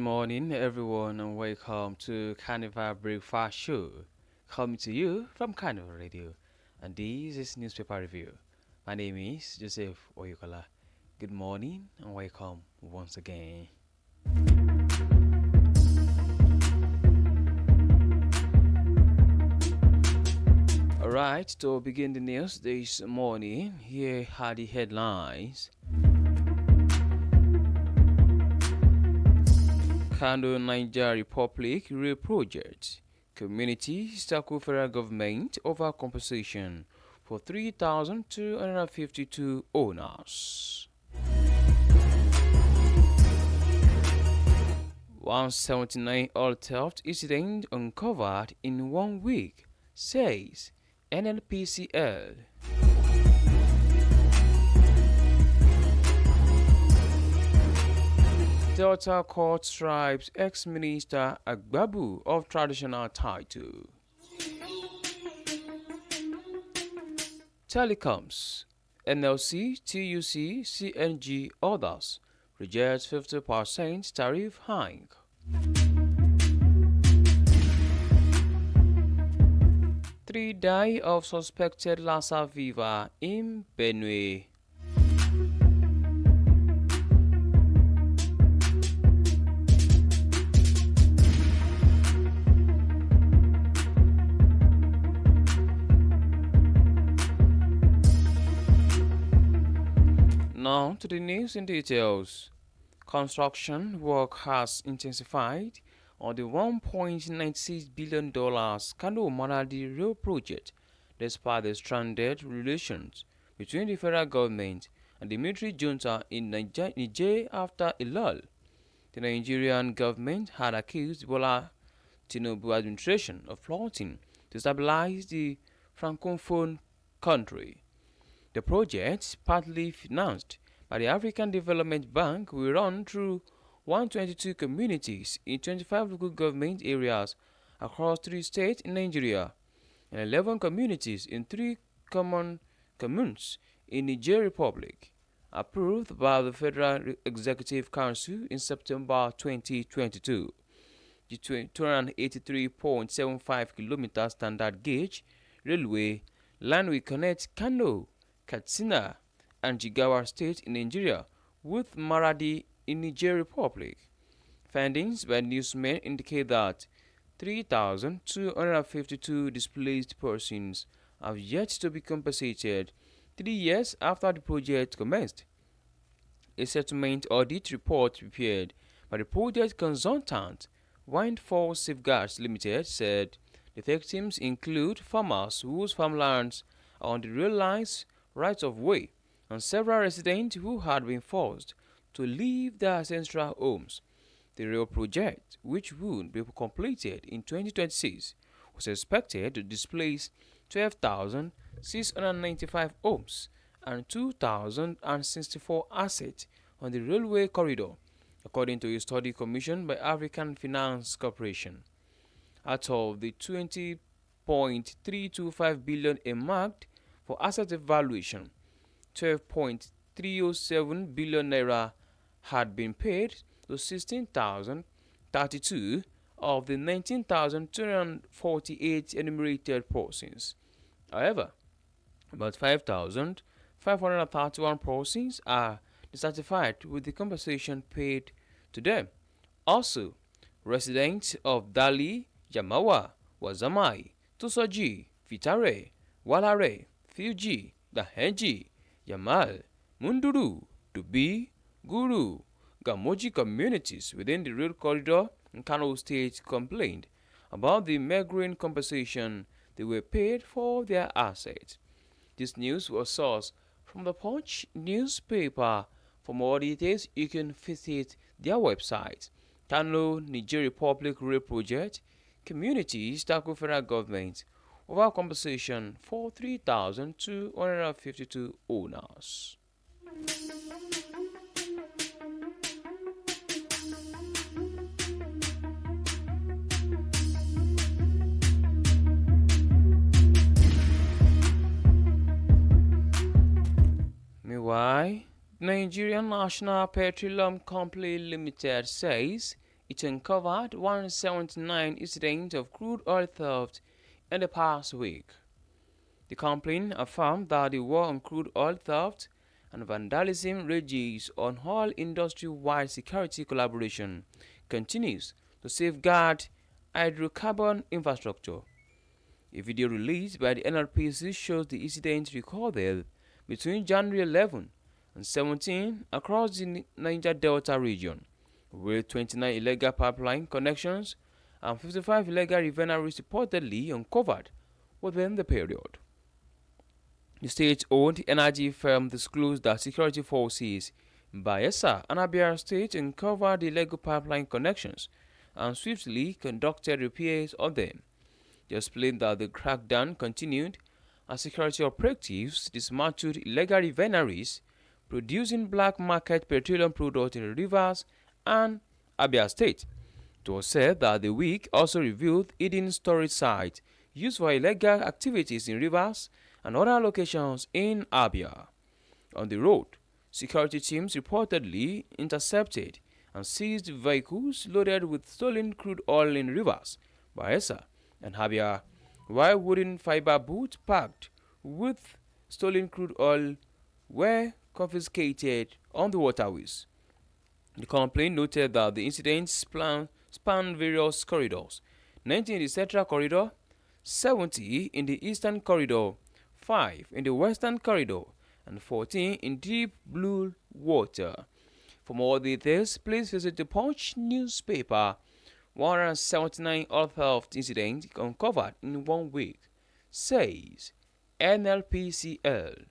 morning, everyone, and welcome to Carnival Breakfast Show, coming to you from Carnival Radio. And this is newspaper review. My name is Joseph Oyukola. Good morning and welcome once again. Alright, to begin the news this morning, here are the headlines. Kano Niger Republic Rail Project. Communities tackle federal government over compensation for 3,252 owners. 179 oil theft incident uncovered in 1 week, says NNPCL. Delta Court stripes ex-minister Agbabu of traditional title. Telecoms, NLC, TUC, CNG, others reject 50% tariff hike. Three die of suspected Lassa fever in Benue. Now to the news in details. Construction work has intensified on the $1.96 billion Kano Maradi Rail project despite the stranded relations between the federal government and the military junta in Niger after a lull. The Nigerian government had accused Bola Tinubu administration of plotting to stabilize the francophone country. The project, partly financed by the African Development Bank, will run through 122 communities in 25 local government areas across 3 states in Nigeria and 11 communities in 3 common communes in Niger Republic, approved by the Federal Executive Council in September 2022. The 283.75 km standard gauge railway line will connect Kano, Katsina, and Jigawa State in Nigeria with Maradi in Niger Republic. Findings by newsmen indicate that 3,252 displaced persons have yet to be compensated 3 years after the project commenced. A settlement audit report prepared by the project consultant Windfall Safeguards Limited said the victims include farmers whose farmlands are on the rail line's right of way, and several residents who had been forced to leave their ancestral homes. The rail project, which would be completed in 2026, was expected to displace 12,695 homes and 2,064 assets on the railway corridor, according to a study commissioned by African Finance Corporation. Out of the 20.325 billion earmarked for asset evaluation, 12.307 billion naira had been paid to 16,032 of the 19,248 enumerated persons. However, about 5,531 persons are dissatisfied with the compensation paid to them. Also, residents of Dali, Yamawa, Wazamai, Tusoji, Vitare, Walare, Fuji, Dahenji, Yamal, Munduru, Dubi, Guru, Gamoji communities within the rail corridor in Kano State complained about the meagering compensation they were paid for their assets. This news was sourced from the Punch newspaper. For more details, you can visit their website. Kano Niger Republic Rail Project. Communities tackle federal government over compensation for 3,252 owners. Meanwhile, Nigerian National Petroleum Company Limited says It uncovered 179 incidents of crude oil theft in the past week. The complaint affirmed that the war on crude oil theft and vandalism rages on all industry-wide security collaboration continues to safeguard hydrocarbon infrastructure. A video released by the NRPC shows the incidents recorded between January 11 and 17 across the Niger Delta region, with 29 illegal pipeline connections and 55 illegal refineries reportedly uncovered within the period. The state-owned energy firm disclosed that security forces in Bayelsa and Abia State uncovered the illegal pipeline connections and swiftly conducted repairs on them. They explained that the crackdown continued as security operatives dismantled illegal refineries producing black market petroleum products in Rivers and Abia State. It was said that the week also revealed hidden storage sites used for illegal activities in Rivers and other locations in Abia. On the road, security teams reportedly intercepted and seized vehicles loaded with stolen crude oil in Rivers, Bayelsa, and Abia, while wooden fiber boats packed with stolen crude oil were confiscated on the waterways. The complaint noted that the incidents spanned various corridors: 19 in the Central Corridor, 70 in the Eastern Corridor, 5 in the Western Corridor, and 14 in deep blue water. For more details, please visit the Punch newspaper. 179 oil theft incidents uncovered in 1 week, says NLPCL.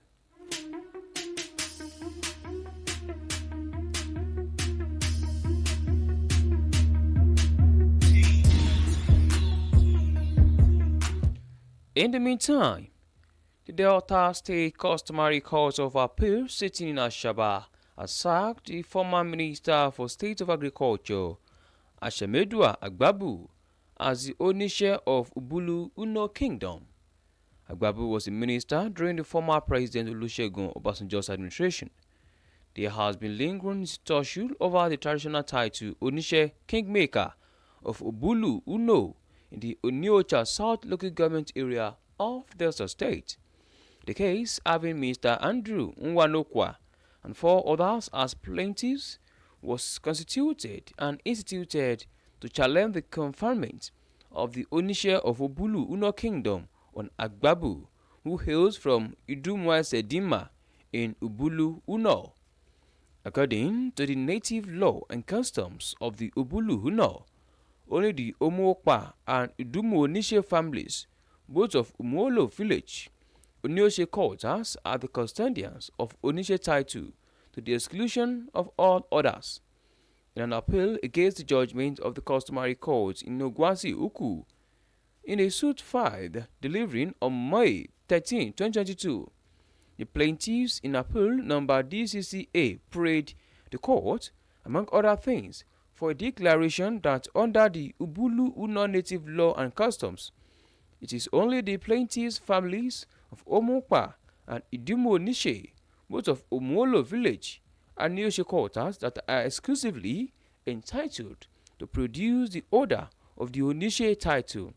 In the meantime, the Delta State Customary Court of Appeal sitting in Ashaba has sacked the former Minister for State of Agriculture, Ashemedua Agbabu, as the Onisha of Ubulu Uno Kingdom. Agbabu was the minister during the former President Olusegun Obasanjo's administration. There has been lingering discussion over the traditional title Onisha Kingmaker of Ubulu Uno in the Oniocha South local government area of Delta State. The case, having Mr. Andrew Nwanokwa and 4 others as plaintiffs, was constituted and instituted to challenge the conferment of the Onisha of Ubulu Uno Kingdom on Agbabu, who hails from Idumwa Sedima in Ubulu Uno. According to the native law and customs of the Ubulu Uno, only the Omookpa and Idumo Onisha families, both of Umolo village, Onioshe quarters, are the custodians of Onisha title to the exclusion of all others. In an appeal against the judgment of the customary court in Ogwasi Uku, in a suit filed delivering on May 13, 2022, the plaintiffs in appeal number DCCA prayed the court, among other things, for a declaration that under the Ubulu Uno native law and customs, it is only the plaintiffs' families of Omokpa and Idumo Nishe, both of Omolo village and Nioshe quarters, that are exclusively entitled to produce the order of the Onishe title.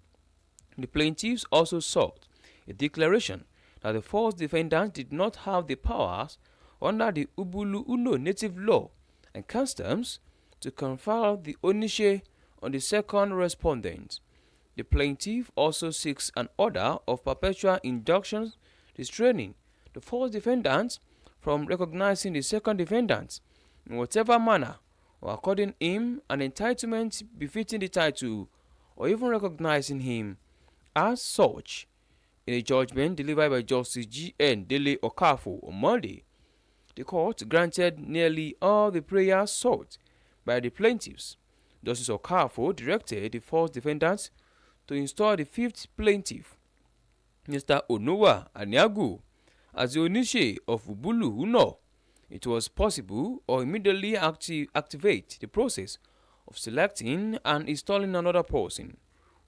The plaintiffs also sought a declaration that the first defendant did not have the powers under the Ubulu Uno native law and customs to confer the Onishe on the second respondent. The plaintiff also seeks an order of perpetual injunction restraining the first defendant from recognizing the second defendant in whatever manner or according him an entitlement befitting the title or even recognizing him as such. In a judgment delivered by Justice G.N. Dele Okafo on Monday, the court granted nearly all the prayers sought by the plaintiffs. Justice Okafo directed the first defendant to install the fifth plaintiff, Mr. Onowa Anyagu, as the Onishe of Ubulu Uno. It was possible or immediately activate the process of selecting and installing another person,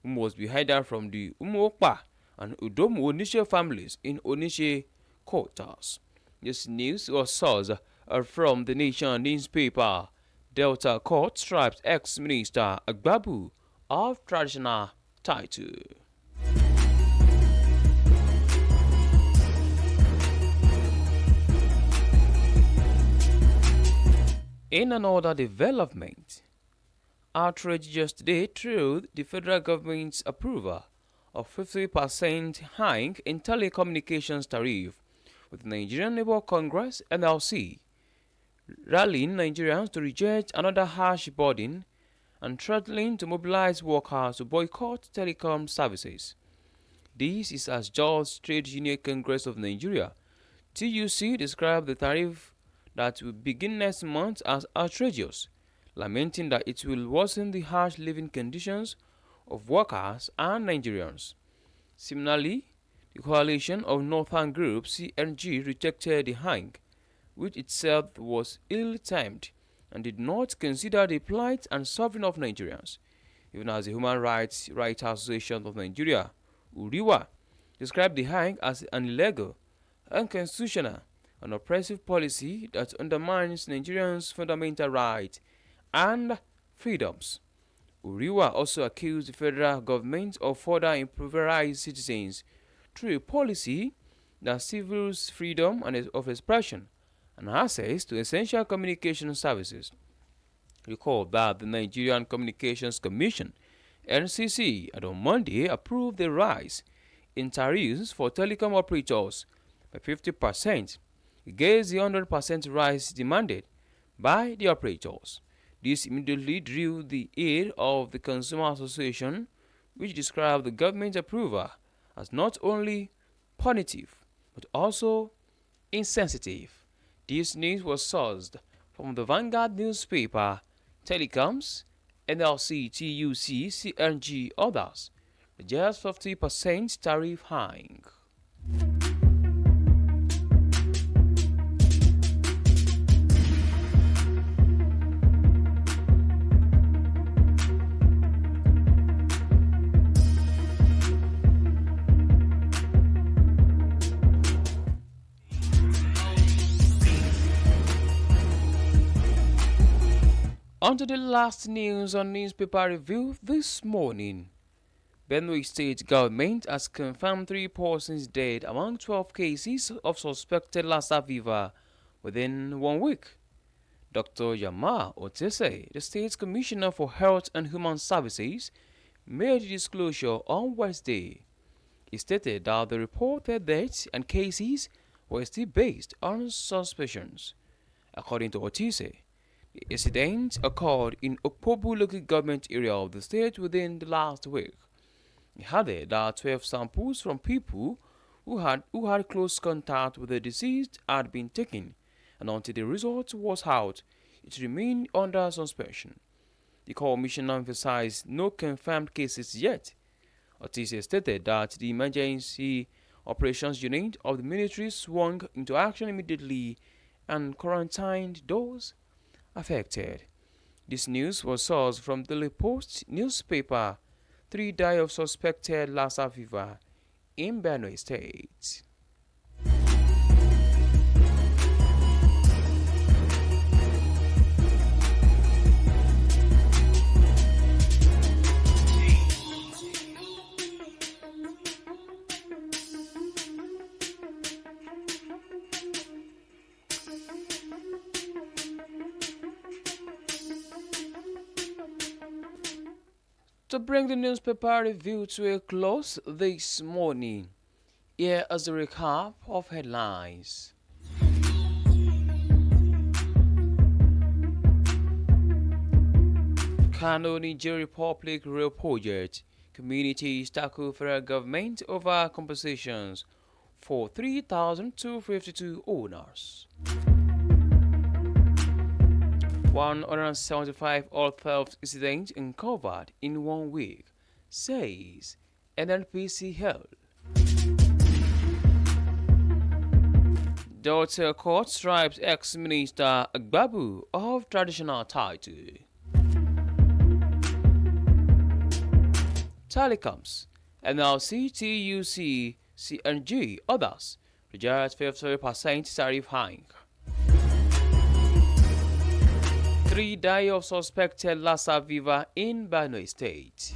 who must be either from the Umuokpa and Udomo Onishe families in Onishe quarters. This news was sourced from the Nation newspaper, Delta Court strips ex-minister Agbabu of traditional title. In another development, outrage yesterday through the federal government's approval of 50% hike in telecommunications tariff, with Nigerian Labour Congress (NLC) rallying Nigerians to reject another harsh burden and threatening to mobilize workers to boycott telecom services. This is as George Trade Union Congress of Nigeria (TUC) described the tariff that will begin next month as outrageous, lamenting that it will worsen the harsh living conditions of workers and Nigerians. Similarly, the coalition of northern groups (CNG) rejected the hike, which itself was ill-timed and did not consider the plight and suffering of Nigerians, even as the Human Rights Association of Nigeria (URIWA) described the hike as an illegal, unconstitutional, and oppressive policy that undermines Nigerians' fundamental rights and freedoms. URIWA also accused the federal government of further impoverizing citizens through a policy that stifles freedom of expression and access to essential communication services. Recall that the Nigerian Communications Commission (NCC) had on Monday approved the rise in tariffs for telecom operators by 50% against the 100% rise demanded by the operators. This immediately drew the aid of the Consumer Association, which described the government approval as not only punitive but also insensitive. This news was sourced from the Vanguard newspaper, Telecoms, NLC, TUC, CNG, others. Just 50% tariff hike. On to the last news on newspaper review this morning. Benue State government has confirmed 3 persons dead among 12 cases of suspected Lassa fever within 1 week. Dr. Yama Otese, the State's Commissioner for Health and Human Services, made the disclosure on Wednesday. He stated that the reported deaths and cases were still based on suspicions. According to Otese, the incident occurred in Okpobu local government area of the state within the last week. He added that 12 samples from people who had close contact with the deceased had been taken, and until the result was out, it remained under suspension. The commissioner emphasized no confirmed cases yet. Otise stated that the emergency operations unit of the military swung into action immediately and quarantined those affected. This news was sourced from the Daily Post newspaper. 3 die of suspected Lassa fever in Benue State. To bring the newspaper review to a close this morning, here is a recap of headlines. Kano Niger Republic Rail Project. Communities tackle federal government over compensations for 3,252 owners. 175 oil theft incidents uncovered in 1 week, says NNPC Health. Delta Court stripes ex-minister Agbabu of traditional title. Telecoms, NLC, TUC, CNG, others reject 50% tariff hike. 3 die of suspected Lassa fever in Oyo State.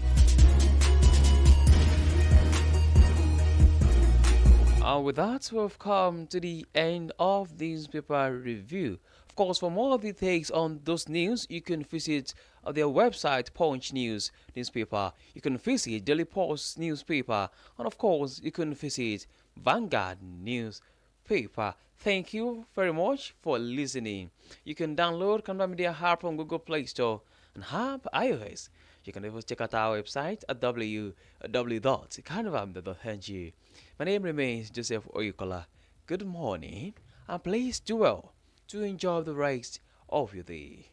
And with that, we've come to the end of this newspaper review. Of course, for more details on those news, you can visit their website, Punch News newspaper. You can visit Daily Post newspaper. And of course, you can visit Vanguard newspaper. Thank you very much for listening. You can download Carnival Media app on Google Play Store and app iOS. You can also check out our website at www.carnival.ng. My name remains Joseph Oyukola. Good morning, and please do well to enjoy the rest of your day.